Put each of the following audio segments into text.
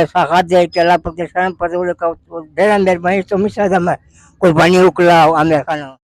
sakat dia kala pagkasan patuloy ka dalam bermain itu misal sama kurbani uklau Amerikano.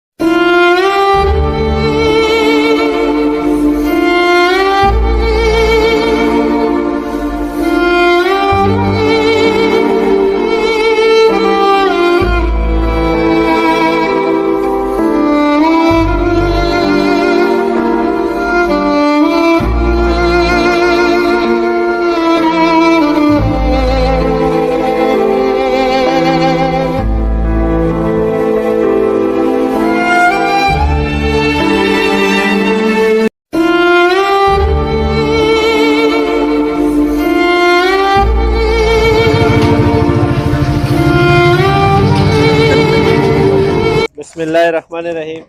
बिस्मिल्लाहिर्रहमानिर्रहीम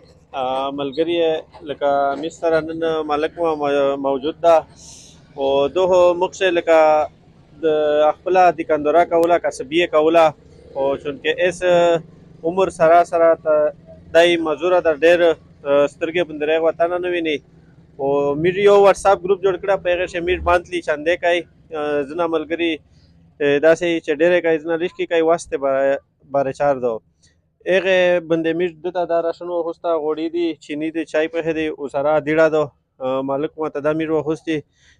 मलगरी है लका मिस्तर अनन मालक मौजूद दा او دو مقصد لکه د خپل دکاندارا کوله کسبیه کوله او چونکه اس عمر سره دای مزوره در ډیر سترګې بندره وطن نه ویني او میر یو واتس اپ ګروپ جوړ کړه په هغه کې میر مانتلی چندې کوي زنا ملګری داسې چې ډېرې کوي زنا لیش کې کوي واسطه باره چار دو هغه بندې میر دته دا راشنو هوستا غوړې دي چینی دي چای په دي او سره دیړه دو مالک ما ته دا میر وخستی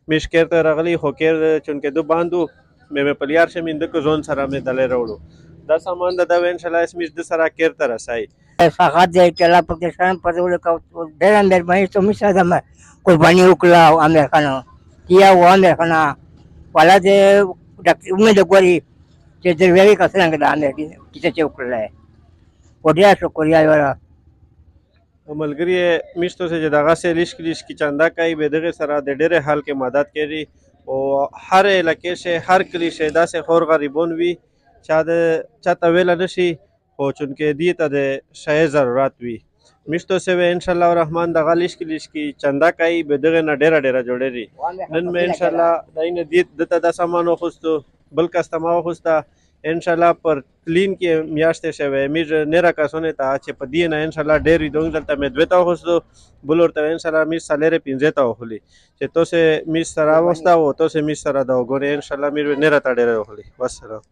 مش کېرته راغلی خو کېر چونکه دو باندو مې پلیار شم اند کو زون سره مې دلې وروړو دا سامان دا ان شاء الله اس مش د سره کېرته رسای Sakat dia kala pagkasan patuloy ka dalam bermain itu misal sama kurbani uklau Amerikano. Dia Amerikana wala de umme de gori che derveri kasan ke Amerika kita che uklai. Kodia Korea wala ملګری میشتو سے دغه سه لیش کی چندا کوي به دغه سره د ډېر حال کې مدد کوي او هر علاقې شه هر کلی شه داسې خور غریبون وي چا ته ویل نشي او چونکه دې ته د شای ضرورت وي میشتو سے ان شاء الله الرحمن دغه لیش کی چندا کوي به دغه نه ډېر جوړېږي نن مې ان شاء الله داینه دې دته د سامان خوستو بل کستما خوستا ان شاء الله پر کلین کې میاشتې شوی میر نه راکاسونه ته چې په دې نه ان شاء الله ډېر دوه دلته مې دوته خوستو بل ورته ان شاء الله میر سالره 15 ته وخلی چې تو سه میر سره وستا او تو سه میر سره دا وګوره ان شاء الله میر نه راته ډېر وخلی والسلام